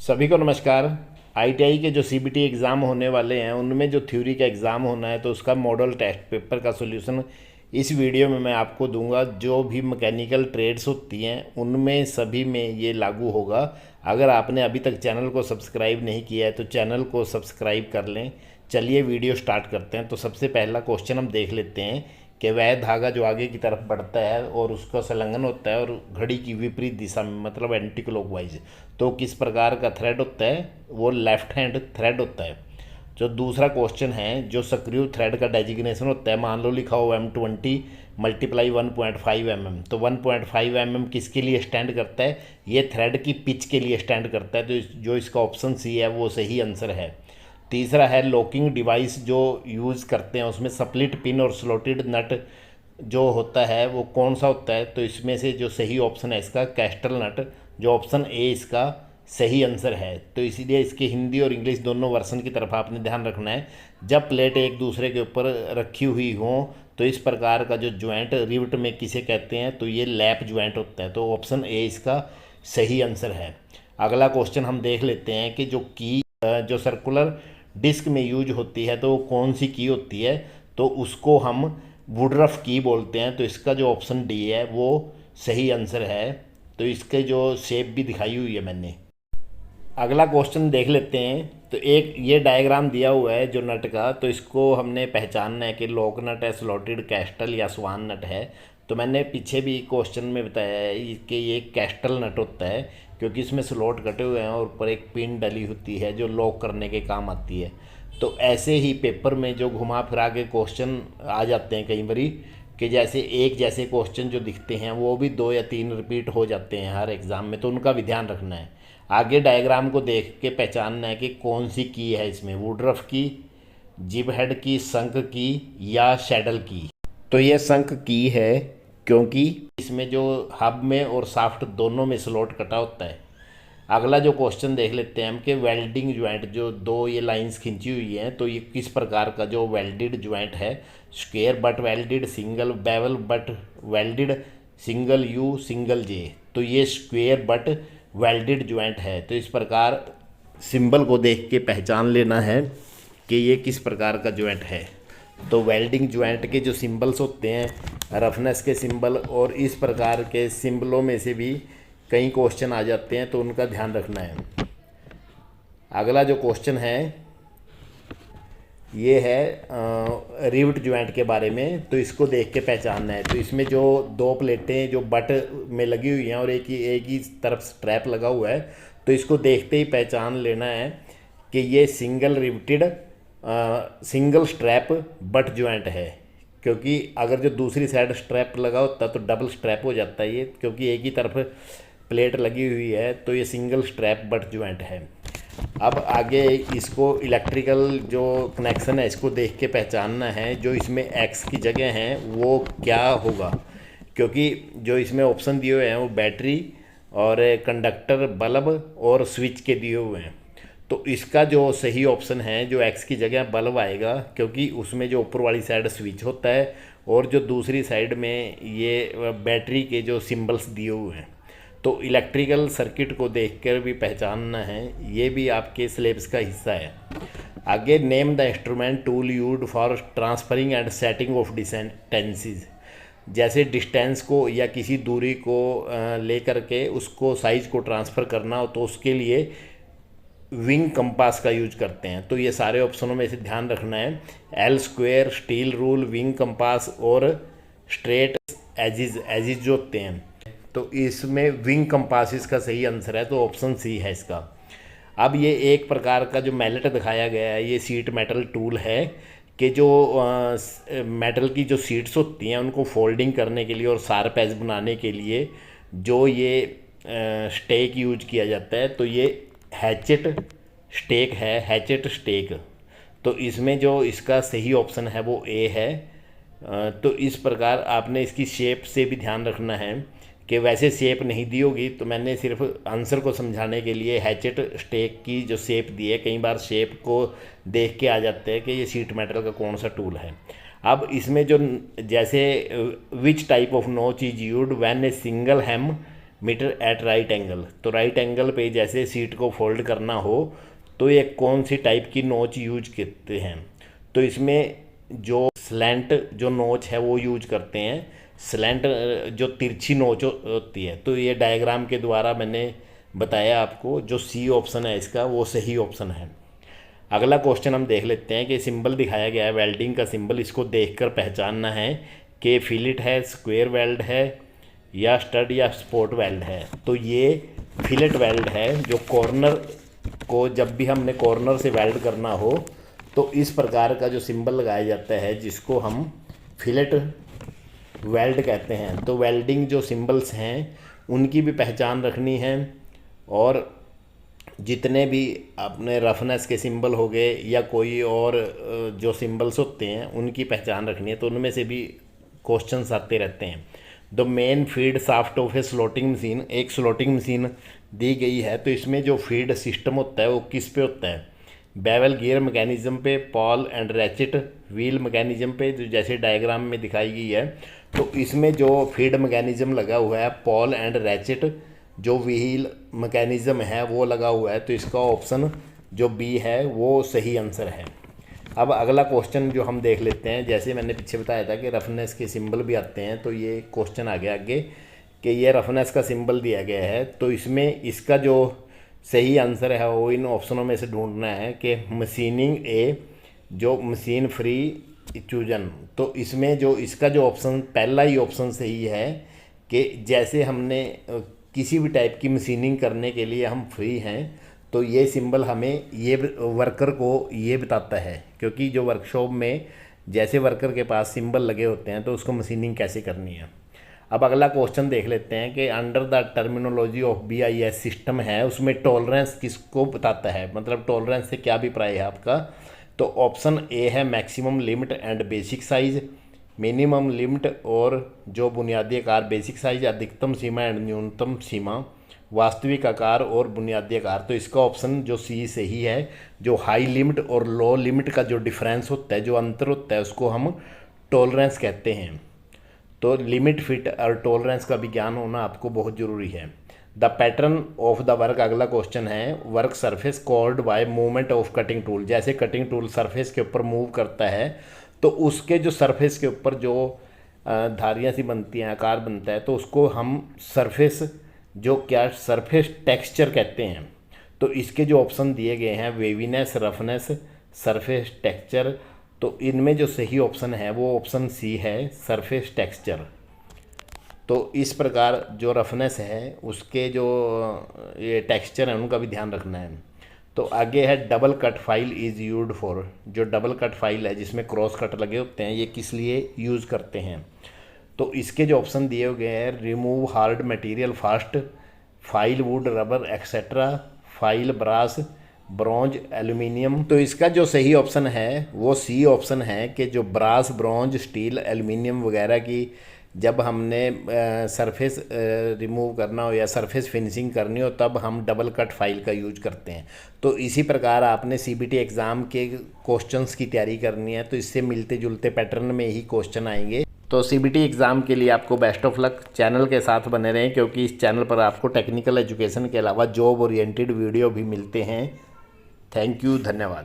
सभी को नमस्कार। आईटीआई के जो सीबीटी एग्ज़ाम होने वाले हैं उनमें जो थ्योरी का एग्ज़ाम होना है तो उसका मॉडल टेस्ट पेपर का सॉल्यूशन इस वीडियो में मैं आपको दूंगा। जो भी मैकेनिकल ट्रेड्स होती हैं उनमें सभी में ये लागू होगा। अगर आपने अभी तक चैनल को सब्सक्राइब नहीं किया है तो चैनल को सब्सक्राइब कर लें। चलिए वीडियो स्टार्ट करते हैं। तो सबसे पहला क्वेश्चन हम देख लेते हैं कि वह धागा जो आगे की तरफ बढ़ता है और उसका संलग्न होता है और घड़ी की विपरीत दिशा में मतलब एंटी क्लॉकवाइज, तो किस प्रकार का थ्रेड होता है, वो लेफ्ट हैंड थ्रेड होता है। जो दूसरा क्वेश्चन है, जो सक्रिय थ्रेड का डेजिग्नेशन होता है, मान लो लिखा हो M20 मल्टीप्लाई 1.5 mm, तो 1.5 mm किसके लिए स्टैंड करता है? ये थ्रेड की पिच के लिए स्टैंड करता है। तो जो इसका ऑप्शन सी है वो सही आंसर है। तीसरा है लॉकिंग डिवाइस जो यूज़ करते हैं उसमें स्प्लिट पिन और स्लॉटेड नट जो होता है वो कौन सा होता है? तो इसमें से जो सही ऑप्शन है इसका कैस्टल नट, जो ऑप्शन ए इसका सही आंसर है। तो इसीलिए इसके हिंदी और इंग्लिश दोनों वर्सन की तरफ आपने ध्यान रखना है। जब प्लेट एक दूसरे के ऊपर रखी हुई हो तो इस प्रकार का जो ज्वाइंट रिवट में किसे कहते हैं? तो ये लैप ज्वाइंट होता है। तो ऑप्शन ए इसका सही आंसर है। अगला क्वेश्चन हम देख लेते हैं कि जो की जो सर्कुलर डिस्क में यूज होती है तो वो कौन सी की होती है? तो उसको हम वुडरफ की बोलते हैं। तो इसका जो ऑप्शन डी है वो सही आंसर है। तो इसके जो शेप भी दिखाई हुई है मैंने। अगला क्वेश्चन देख लेते हैं। तो एक ये डायग्राम दिया हुआ है जो नट का, तो इसको हमने पहचानना है कि लॉक नट है, स्लॉटेड कैस्टल या स्वान नट है। तो मैंने पीछे भी क्वेश्चन में बताया है कि ये कैस्टल नट होता है क्योंकि इसमें स्लॉट कटे हुए हैं और ऊपर एक पिन डली होती है जो लॉक करने के काम आती है। तो ऐसे ही पेपर में जो घुमा फिरा के क्वेश्चन आ जाते हैं कई बारी कि जैसे एक जैसे क्वेश्चन जो दिखते हैं वो भी 2 या 3 रिपीट हो जाते हैं हर एग्ज़ाम में, तो उनका भी ध्यान रखना है। आगे डायग्राम को देख के पहचानना है कि कौन सी की है इसमें, वुडरफ की, जिब हेड की, संक की या शैडल की। तो ये संक की है क्योंकि इसमें जो हब में और शाफ्ट दोनों में स्लॉट कटा होता है। अगला जो क्वेश्चन देख लेते हैं हम कि वेल्डिंग ज्वाइंट जो दो ये लाइंस खींची हुई हैं तो ये किस प्रकार का जो वेल्डेड ज्वाइंट है? Square butt welded, single bevel butt welded, single U, single J. तो ये स्क्वेयर बट वेल्डेड ज्वाइंट है। तो इस प्रकार सिंबल को देख के पहचान लेना है कि ये किस प्रकार का ज्वाइंट है। तो वेल्डिंग ज्वाइंट के जो सिंबल्स होते हैं, रफनेस के सिंबल और इस प्रकार के सिंबलों में से भी कई क्वेश्चन आ जाते हैं तो उनका ध्यान रखना है। अगला जो क्वेश्चन है ये है रिवट ज्वाइंट के बारे में। तो इसको देख के पहचानना है। तो इसमें जो दो प्लेटें जो बट में लगी हुई हैं और एक ही तरफ स्ट्रैप लगा हुआ है, तो इसको देखते ही पहचान लेना है कि ये single riveted single strap butt joint है। क्योंकि अगर जो दूसरी साइड स्ट्रैप लगा होता तो डबल स्ट्रैप हो जाता है ये, क्योंकि एक ही तरफ प्लेट लगी हुई है तो ये सिंगल स्ट्रैप बट ज्वाइंट है। अब आगे इसको इलेक्ट्रिकल जो कनेक्शन है इसको देख के पहचानना है। जो इसमें एक्स की जगह है वो क्या होगा? क्योंकि जो इसमें ऑप्शन दिए हुए हैं वो बैटरी और कंडक्टर, बल्ब और स्विच के दिए हुए हैं। तो इसका जो सही ऑप्शन है जो एक्स की जगह बल्ब आएगा, क्योंकि उसमें जो ऊपर वाली साइड स्विच होता है और जो दूसरी साइड में ये बैटरी के जो सिंबल्स दिए हुए हैं। तो इलेक्ट्रिकल सर्किट को देखकर भी पहचानना है, ये भी आपके सिलेबस का हिस्सा है। आगे name the instrument tool used for transferring and setting of distances. जैसे डिस्टेंस को या किसी दूरी को लेकर के उसको साइज को ट्रांसफ़र करना हो तो उसके लिए विंग कंपास का यूज करते हैं। तो ये सारे ऑप्शनों में से ध्यान रखना है। L square, steel rule, wing compass और स्ट्रेट एजिज जो होते हैं, तो इसमें विंग कंपास इसका सही आंसर है। तो ऑप्शन सी है इसका। अब ये एक प्रकार का जो मैलेट दिखाया गया है ये सीट मेटल टूल है कि जो मेटल की जो सीट्स होती हैं उनको फोल्डिंग करने के लिए और शार्प एज बनाने के लिए जो ये स्टेक यूज किया जाता है, तो ये हैचेट स्टेक है, हैचेट स्टेक। तो इसमें जो इसका सही ऑप्शन है वो ए है। तो इस प्रकार आपने इसकी शेप से भी ध्यान रखना है कि वैसे शेप नहीं दी होगी, तो मैंने सिर्फ आंसर को समझाने के लिए हैचेट स्टेक की जो शेप दी है, कई बार शेप को देख के आ जाते हैं कि ये सीट मेटल का कौन सा टूल है। अब इसमें जो जैसे which type of notch is used when a single hammer at right angle. तो राइट एंगल पे जैसे सीट को फोल्ड करना हो तो ये कौन सी टाइप की नोच यूज करते हैं। तो इसमें जो स्लैंट जो नोच है वो यूज करते हैं। स्लैंट जो तिरछी नोच होती है। तो ये डायग्राम के द्वारा मैंने बताया आपको, जो सी ऑप्शन है इसका वो सही ऑप्शन है। अगला क्वेश्चन हम देख लेते हैं कि सिंबल दिखाया गया है वेल्डिंग का सिंबल, इसको देखकर पहचानना है कि फिलेट है, स्क्वायर वेल्ड है या स्टड या स्पॉट वेल्ड है। तो ये फिलेट वेल्ड है, जो कॉर्नर को जब भी हमने कॉर्नर से वेल्ड करना हो तो इस प्रकार का जो सिंबल लगाया जाता है जिसको हम फिलेट वेल्ड कहते हैं। तो वेल्डिंग जो सिंबल्स हैं उनकी भी पहचान रखनी है, और जितने भी अपने रफनेस के सिंबल हो गए या कोई और जो सिंबल्स होते हैं उनकी पहचान रखनी है। तो उनमें से भी क्वेश्चंस आते रहते हैं। The main feed shaft of A slotting machine, एक स्लॉटिंग मशीन दी गई है तो इसमें जो फीड सिस्टम होता है वो किस पे होता है। बेवल गियर मैकेनिज्म पे, Paul and ratchet wheel mechanism पे, जो जैसे डायग्राम में दिखाई गई है। तो इसमें जो फीड मैकेनिज्म लगा हुआ है पॉल एंड रैचेट जो व्हील मैकेनिज्म है वो लगा हुआ है। तो इसका ऑप्शन जो बी है वो सही आंसर है। अब अगला क्वेश्चन जो हम देख लेते हैं, जैसे मैंने पीछे बताया था कि रफनेस के सिंबल भी आते हैं, तो ये क्वेश्चन आ गया आगे कि ये रफनेस का सिंबल दिया गया है। तो इसमें इसका जो सही आंसर है वो इन ऑप्शनों में से ढूंढना है कि मशीनिंग ए, जो मशीन फ्री चूजन। तो इसमें जो इसका जो ऑप्शन पहला ही ऑप्शन सही है कि जैसे हमने किसी भी टाइप की मशीनिंग करने के लिए हम फ्री हैं, तो ये सिंबल हमें ये वर्कर को ये बताता है, क्योंकि जो वर्कशॉप में जैसे वर्कर के पास सिंबल लगे होते हैं तो उसको मशीनिंग कैसे करनी है। अब अगला क्वेश्चन देख लेते हैं कि under the terminology of BIS system है उसमें टॉलरेंस किसको बताता है, मतलब टॉलरेंस से क्या अभिप्राय है आपका। तो ऑप्शन ए है maximum limit and basic size, minimum limit और जो बुनियादी आकार बेसिक साइज, अधिकतम सीमा एंड न्यूनतम सीमा, वास्तविक आकार और बुनियादी आकार। तो इसका ऑप्शन जो सी सही है। जो हाई लिमिट और लो लिमिट का जो डिफरेंस होता है, जो अंतर होता है, उसको हम टॉलरेंस कहते हैं। तो लिमिट, फिट और टॉलरेंस का भी ज्ञान होना आपको बहुत ज़रूरी है। The pattern of the work, अगला क्वेश्चन है work surface called by movement of cutting tool. जैसे कटिंग टूल सरफेस के ऊपर मूव करता है तो उसके जो सरफेस के ऊपर जो धारियाँ सी बनती हैं, आकार बनता है, तो उसको हम सरफेस जो क्या सरफेस टेक्सचर कहते हैं। तो इसके जो ऑप्शन दिए गए हैं वेवीनेस, रफनेस, सरफेस टेक्सचर, तो इनमें जो सही ऑप्शन है वो ऑप्शन सी है, सरफेस टेक्सचर। तो इस प्रकार जो रफनेस है उसके जो ये टेक्सचर है उनका भी ध्यान रखना है। तो आगे है double cut file is used for. जो डबल कट फाइल है जिसमें क्रॉस कट लगे होते हैं, ये किस लिए यूज़ करते हैं। तो इसके जो ऑप्शन दिए गए हैं remove hard material fast, file wood, rubber etcetera, file brass, bronze, aluminium. तो इसका जो सही ऑप्शन है वो सी ऑप्शन है कि जो ब्रास, ब्रॉन्ज, स्टील, एल्यूमिनियम वगैरह की जब हमने सरफेस रिमूव करना हो या सरफेस फिनिशिंग करनी हो तब हम डबल कट फाइल का यूज करते हैं। तो इसी प्रकार आपने CBT एग्ज़ाम के क्वेश्चंस की तैयारी करनी है, तो इससे मिलते जुलते पैटर्न में ही क्वेश्चन आएंगे। तो CBT एग्ज़ाम के लिए आपको बेस्ट ऑफ लक। चैनल के साथ बने रहें क्योंकि इस चैनल पर आपको टेक्निकल एजुकेशन के अलावा जॉब ओरिएंटेड वीडियो भी मिलते हैं। थैंक यू, धन्यवाद।